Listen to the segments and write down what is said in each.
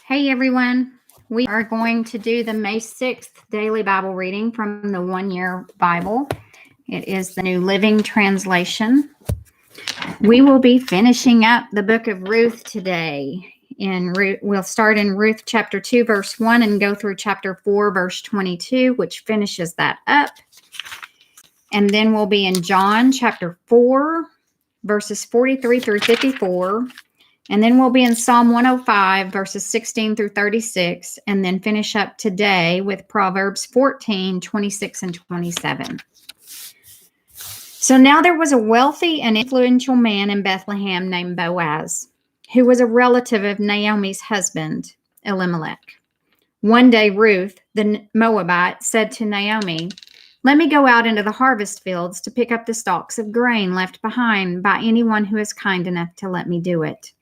Hey everyone, we are going to do the May 6th daily Bible reading from the One Year Bible. It is the New Living Translation. We will be finishing up the book of Ruth today. We'll start in Ruth chapter 2, verse 1 and go through chapter 4, verse 22, which finishes that up. And then we'll be in John chapter 4, verses 43 through 54. And then we'll be in Psalm 105, verses 16 through 36, and then finish up today with Proverbs 14, 26, and 27. So now there was a wealthy and influential man in Bethlehem named Boaz, who was a relative of Naomi's husband, Elimelech. One day Ruth, the Moabite, said to Naomi, "Let me go out into the harvest fields to pick up the stalks of grain left behind by anyone who is kind enough to let me do it."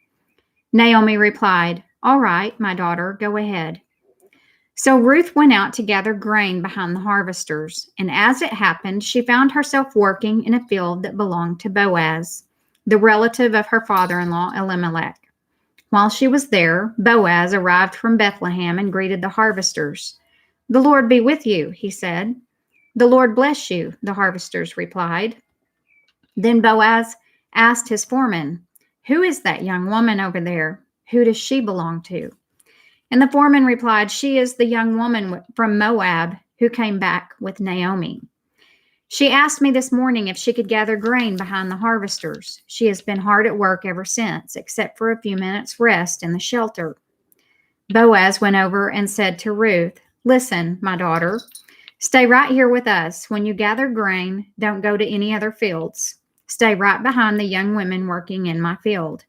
Naomi replied, "All right, my daughter, go ahead." So Ruth went out to gather grain behind the harvesters, and as it happened, she found herself working in a field that belonged to Boaz, the relative of her father-in-law Elimelech. While she was there, Boaz arrived from Bethlehem and greeted the harvesters. "The Lord be with you," he said. "The Lord bless you," the harvesters replied. Then Boaz asked his foreman, "Who is that young woman over there? Who does she belong to?" And the foreman replied, "She is the young woman from Moab who came back with Naomi. She asked me this morning if she could gather grain behind the harvesters. She has been hard at work ever since, except for a few minutes' rest in the shelter." Boaz went over and said to Ruth, "Listen, my daughter, stay right here with us. When you gather grain, don't go to any other fields. Stay right behind the young women working in my field.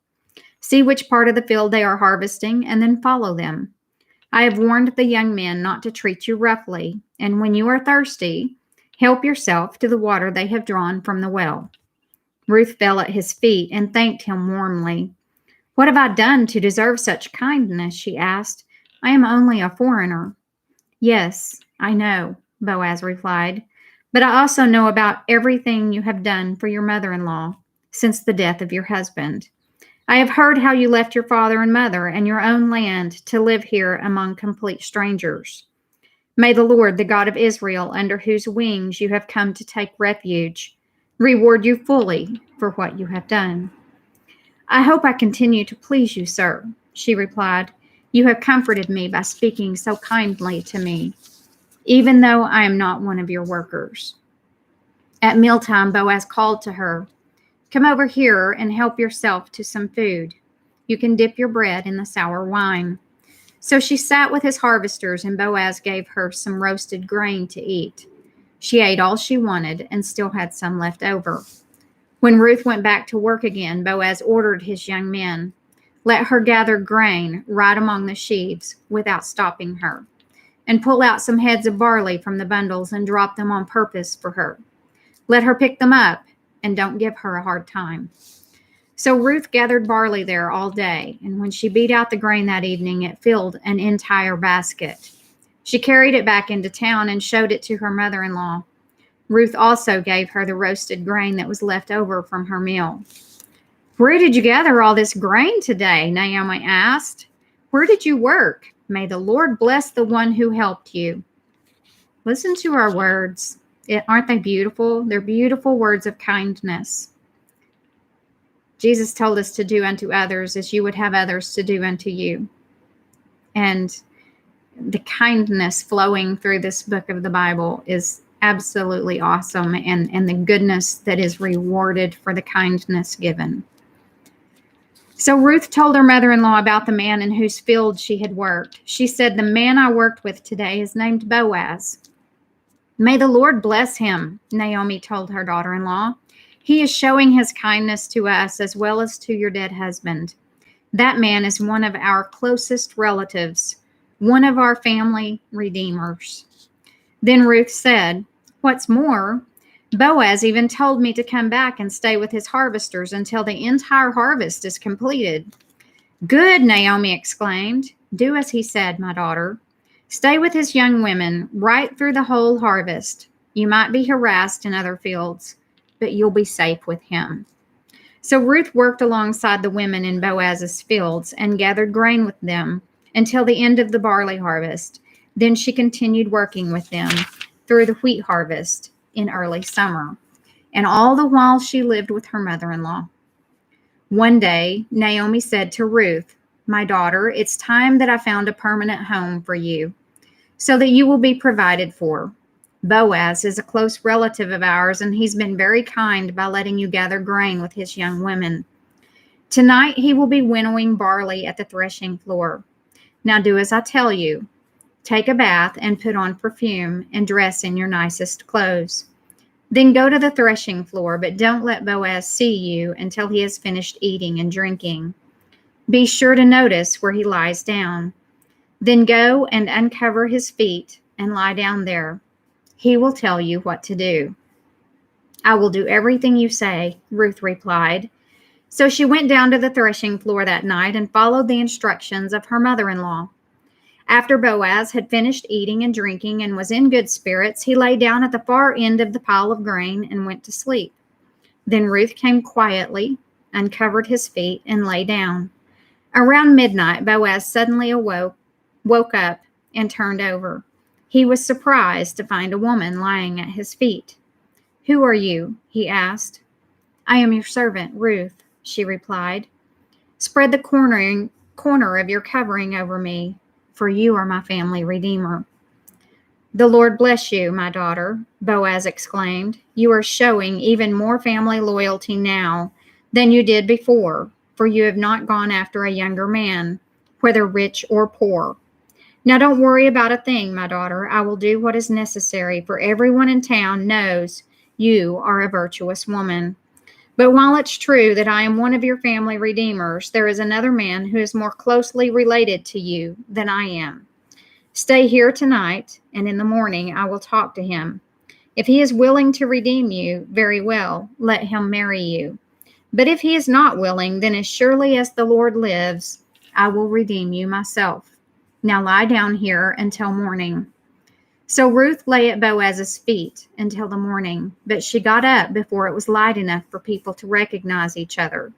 See which part of the field they are harvesting and then follow them. I have warned the young men not to treat you roughly, and when you are thirsty, help yourself to the water they have drawn from the well." Ruth fell at his feet and thanked him warmly. "What have I done to deserve such kindness?" she asked. "I am only a foreigner." "Yes, I know," Boaz replied. "But I also know about everything you have done for your mother-in-law since the death of your husband. I have heard how you left your father and mother and your own land to live here among complete strangers. May the Lord, the God of Israel, under whose wings you have come to take refuge, reward you fully for what you have done." "I hope I continue to please you, sir," she replied. "You have comforted me by speaking so kindly to me, even though I am not one of your workers." At mealtime, Boaz called to her, "Come over here and help yourself to some food. You can dip your bread in the sour wine." So she sat with his harvesters, and Boaz gave her some roasted grain to eat. She ate all she wanted and still had some left over. When Ruth went back to work again, Boaz ordered his young men, "Let her gather grain right among the sheaves without stopping her, and pull out some heads of barley from the bundles and drop them on purpose for her. Let her pick them up, and don't give her a hard time." So Ruth gathered barley there all day, and when she beat out the grain that evening, it filled an entire basket. She carried it back into town and showed it to her mother-in-law. Ruth also gave her the roasted grain that was left over from her meal. "Where did you gather all this grain today?" Naomi asked. "Where did you work? May the Lord bless the one who helped you." Listen to our words. Aren't they beautiful? They're beautiful words of kindness. Jesus told us to do unto others as you would have others to do unto you. And the kindness flowing through this book of the Bible is absolutely awesome, and the goodness that is rewarded for the kindness given. So Ruth told her mother-in-law about the man in whose field she had worked. She said, "The man I worked with today is named Boaz." "May the Lord bless him," Naomi told her daughter-in-law. "He is showing his kindness to us as well as to your dead husband. That man is one of our closest relatives, one of our family redeemers." Then Ruth said, "What's more, Boaz even told me to come back and stay with his harvesters until the entire harvest is completed." "Good," Naomi exclaimed. "Do as he said, my daughter. Stay with his young women right through the whole harvest. You might be harassed in other fields, but you'll be safe with him." So Ruth worked alongside the women in Boaz's fields and gathered grain with them until the end of the barley harvest. Then she continued working with them through the wheat harvest in early summer. And all the while she lived with her mother-in-law. One day, Naomi said to Ruth, "My daughter, it's time that I found a permanent home for you, so that you will be provided for. Boaz is a close relative of ours, and he's been very kind by letting you gather grain with his young women. Tonight he will be winnowing barley at the threshing floor. Now do as I tell you. Take a bath and put on perfume and dress in your nicest clothes. Then go to the threshing floor, but don't let Boaz see you until he has finished eating and drinking. Be sure to notice where he lies down. Then go and uncover his feet and lie down there. He will tell you what to do." "I will do everything you say," Ruth replied. So she went down to the threshing floor that night and followed the instructions of her mother-in-law. After Boaz had finished eating and drinking and was in good spirits, he lay down at the far end of the pile of grain and went to sleep. Then Ruth came quietly, uncovered his feet, and lay down. Around midnight, Boaz suddenly woke up and turned over. He was surprised to find a woman lying at his feet. "Who are you?" he asked. "I am your servant, Ruth," she replied. "Spread the corner of your covering over me, for you are my family redeemer." "The Lord bless you, my daughter," Boaz exclaimed. "You are showing even more family loyalty now than you did before, for you have not gone after a younger man, whether rich or poor. Now don't worry about a thing, my daughter. I will do what is necessary, for everyone in town knows you are a virtuous woman. But while it's true that I am one of your family redeemers, there is another man who is more closely related to you than I am. Stay here tonight, and in the morning I will talk to him. If he is willing to redeem you, very well, let him marry you. But if he is not willing, then as surely as the Lord lives, I will redeem you myself. Now lie down here until morning." So Ruth lay at Boaz's feet until the morning, but she got up before it was light enough for people to recognize each other.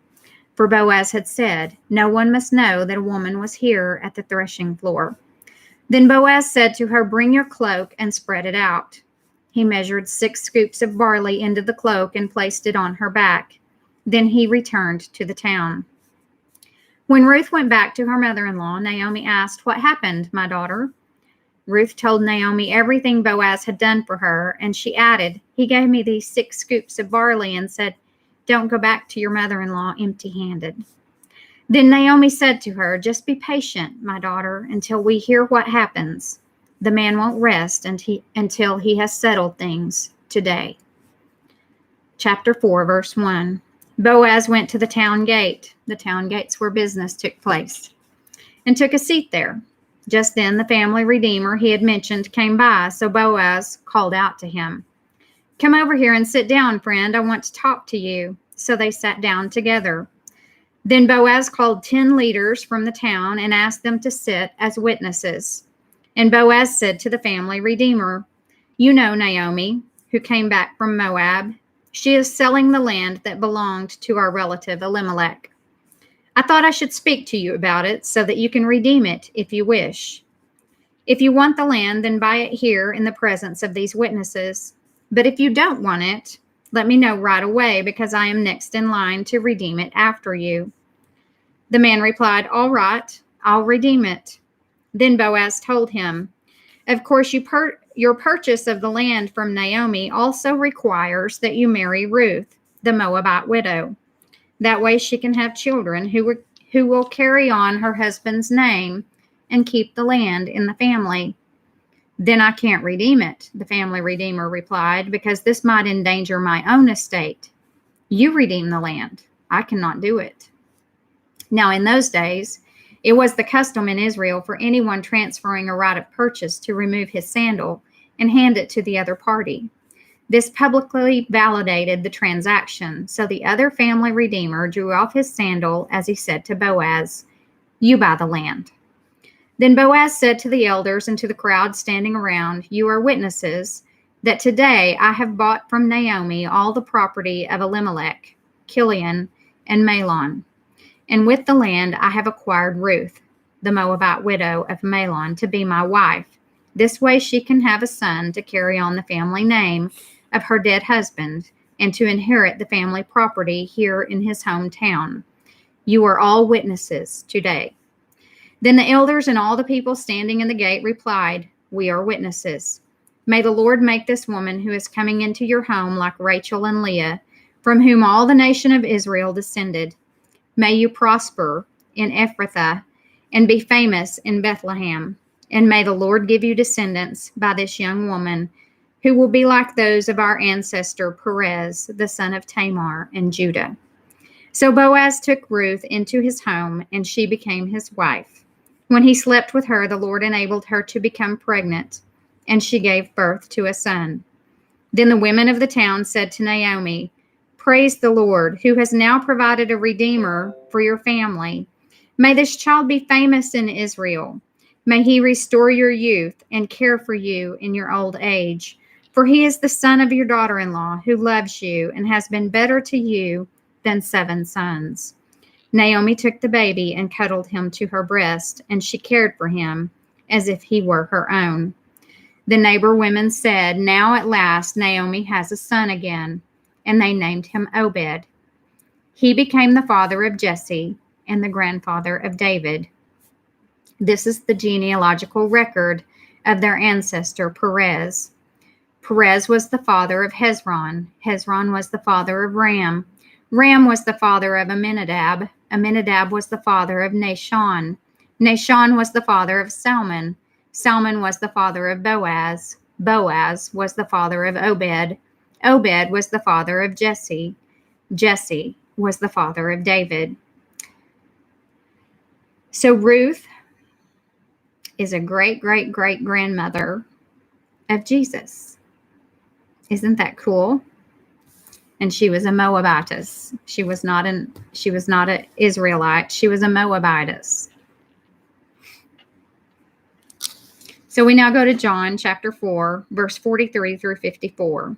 For Boaz had said, "No one must know that a woman was here at the threshing floor." Then Boaz said to her, "Bring your cloak and spread it out." He measured 6 scoops of barley into the cloak and placed it on her back. Then he returned to the town. When Ruth went back to her mother-in-law, Naomi asked, "What happened, my daughter?" Ruth told Naomi everything Boaz had done for her, and she added, "He gave me these 6 scoops of barley and said, 'Don't go back to your mother-in-law empty-handed.'" Then Naomi said to her, "Just be patient, my daughter, until we hear what happens. The man won't rest until he has settled things today." Chapter 4, verse 1. Boaz went to the town gate. The town gates where business took place, and took a seat there. Just then the family redeemer he had mentioned came by, so Boaz called out to him, "Come over here and sit down, friend. I want to talk to you." So they sat down together. Then Boaz called 10 leaders from the town and asked them to sit as witnesses. And Boaz said to the family redeemer, "You know Naomi, who came back from Moab. She is selling the land that belonged to our relative Elimelech. I thought I should speak to you about it so that you can redeem it if you wish. If you want the land, then buy it here in the presence of these witnesses. But if you don't want it, let me know right away, because I am next in line to redeem it after you." The man replied, "All right, I'll redeem it." Then Boaz told him, "Of course, your purchase of the land from Naomi also requires that you marry Ruth, the Moabite widow. That way she can have children who will carry on her husband's name and keep the land in the family." "Then I can't redeem it," the family redeemer replied, "because this might endanger my own estate. You redeem the land. I cannot do it." Now in those days, it was the custom in Israel for anyone transferring a right of purchase to remove his sandal and hand it to the other party. This publicly validated the transaction, so the other family redeemer drew off his sandal as he said to Boaz, "You buy the land." Then Boaz said to the elders and to the crowd standing around, "You are witnesses that today I have bought from Naomi all the property of Elimelech, Kilion, and Mahlon, and with the land I have acquired Ruth. the Moabite widow of Mahlon, to be my wife. This way she can have a son to carry on the family name of her dead husband and to inherit the family property here in his hometown. You are all witnesses today." Then the elders and all the people standing in the gate replied, "We are witnesses. May the Lord make this woman who is coming into your home like Rachel and Leah, from whom all the nation of Israel descended. May you prosper in Ephrathah and be famous in Bethlehem. And may the Lord give you descendants by this young woman, who will be like those of our ancestor Perez, the son of Tamar in Judah." So Boaz took Ruth into his home, and she became his wife. When he slept with her, the Lord enabled her to become pregnant, and she gave birth to a son. Then the women of the town said to Naomi, "Praise the Lord, who has now provided a redeemer for your family. May this child be famous in Israel. May he restore your youth and care for you in your old age. For he is the son of your daughter-in-law, who loves you and has been better to you than 7 sons." Naomi took the baby and cuddled him to her breast, and she cared for him as if he were her own. The neighbor women said, "Now at last Naomi has a son again," and they named him Obed. He became the father of Jesse and the grandfather of David. This is the genealogical record of their ancestor Perez. Perez was the father of Hezron. Hezron was the father of Ram. Ram was the father of Amminadab. Amminadab was the father of Nahshon. Nahshon was the father of Salmon. Salmon was the father of Boaz. Boaz was the father of Obed. Obed was the father of Jesse. Jesse was the father of David. So Ruth is a great-great-great-grandmother of Jesus. Isn't that cool? And she was a Moabitess. She was not an Israelite. She was a Moabitess. So we now go to John chapter 4, verse 43 through 54.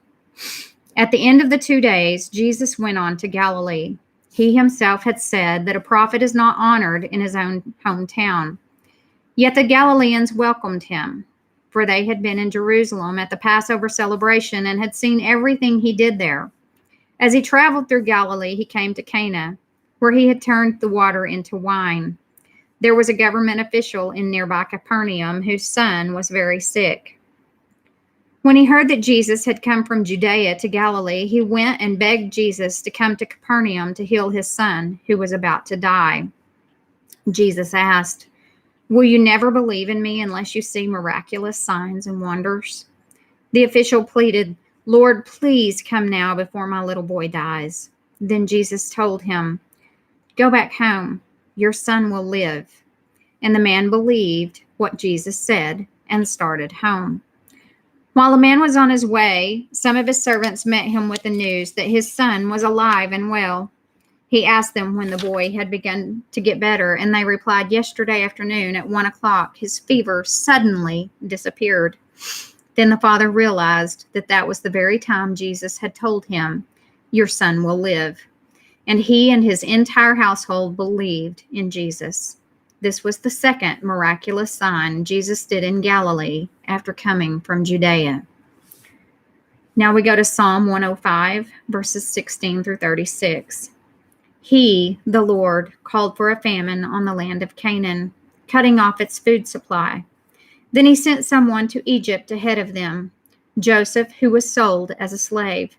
At the end of the 2 days, Jesus went on to Galilee. He himself had said that a prophet is not honored in his own hometown. Yet the Galileans welcomed him, for they had been in Jerusalem at the Passover celebration and had seen everything he did there. As he traveled through Galilee, he came to Cana, where he had turned the water into wine. There was a government official in nearby Capernaum whose son was very sick. When he heard that Jesus had come from Judea to Galilee, he went and begged Jesus to come to Capernaum to heal his son, who was about to die. Jesus asked, "Will you never believe in me unless you see miraculous signs and wonders?" The official pleaded, "Lord, please come now before my little boy dies." Then Jesus told him, "Go back home. Your son will live." And the man believed what Jesus said and started home. While the man was on his way, some of his servants met him with the news that his son was alive and well. He asked them when the boy had begun to get better, and they replied, "Yesterday afternoon at 1 o'clock, his fever suddenly disappeared." Then the father realized that that was the very time Jesus had told him, "Your son will live." And he and his entire household believed in Jesus. This was the second miraculous sign Jesus did in Galilee after coming from Judea. Now we go to Psalm 105, verses 16 through 36. He, the Lord, called for a famine on the land of Canaan, cutting off its food supply. Then he sent someone to Egypt ahead of them, Joseph, who was sold as a slave.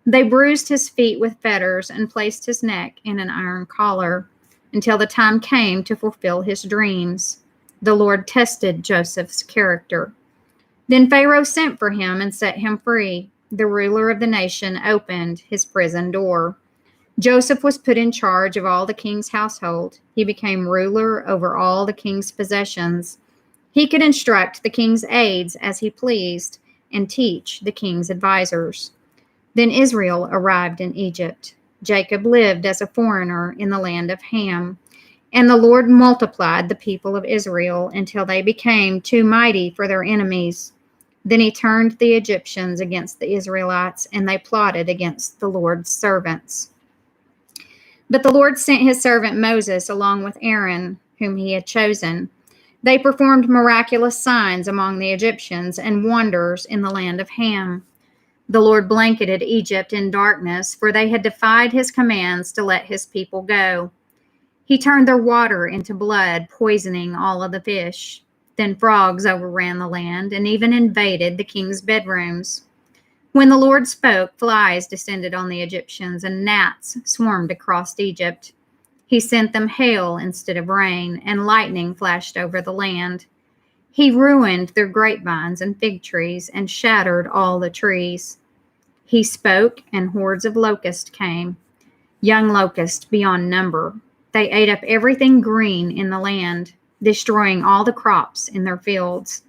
They bruised his feet with fetters and placed his neck in an iron collar until the time came to fulfill his dreams. The Lord tested Joseph's character. Then Pharaoh sent for him and set him free. The ruler of the nation opened his prison door. Joseph was put in charge of all the king's household. He became ruler over all the king's possessions. He could instruct the king's aides as he pleased and teach the king's advisors. Then Israel arrived in Egypt. Jacob lived as a foreigner in the land of Ham. And the Lord multiplied the people of Israel until they became too mighty for their enemies. Then he turned the Egyptians against the Israelites, and they plotted against the Lord's servants. But the Lord sent his servant Moses along with Aaron, whom he had chosen. They performed miraculous signs among the Egyptians and wonders in the land of Ham. The Lord blanketed Egypt in darkness, for they had defied his commands to let his people go. He turned their water into blood, poisoning all of the fish. Then frogs overran the land and even invaded the king's bedrooms. When the Lord spoke, flies descended on the Egyptians and gnats swarmed across Egypt. He sent them hail instead of rain, and lightning flashed over the land. He ruined their grapevines and fig trees and shattered all the trees. He spoke, and hordes of locusts came, young locusts beyond number. They ate up everything green in the land, destroying all the crops in their fields.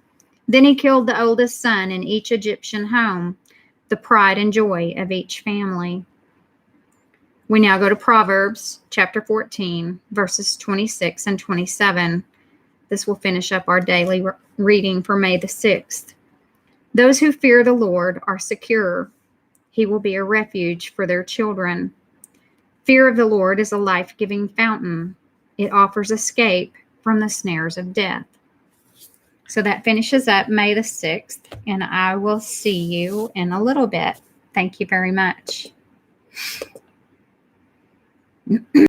Then he killed the oldest son in each Egyptian home, the pride and joy of each family. We now go to Proverbs chapter 14, verses 26 and 27. This will finish up our daily reading for May the 6th. Those who fear the Lord are secure. He will be a refuge for their children. Fear of the Lord is a life-giving fountain. It offers escape from the snares of death. So that finishes up May the 6th, and I will see you in a little bit. Thank you very much.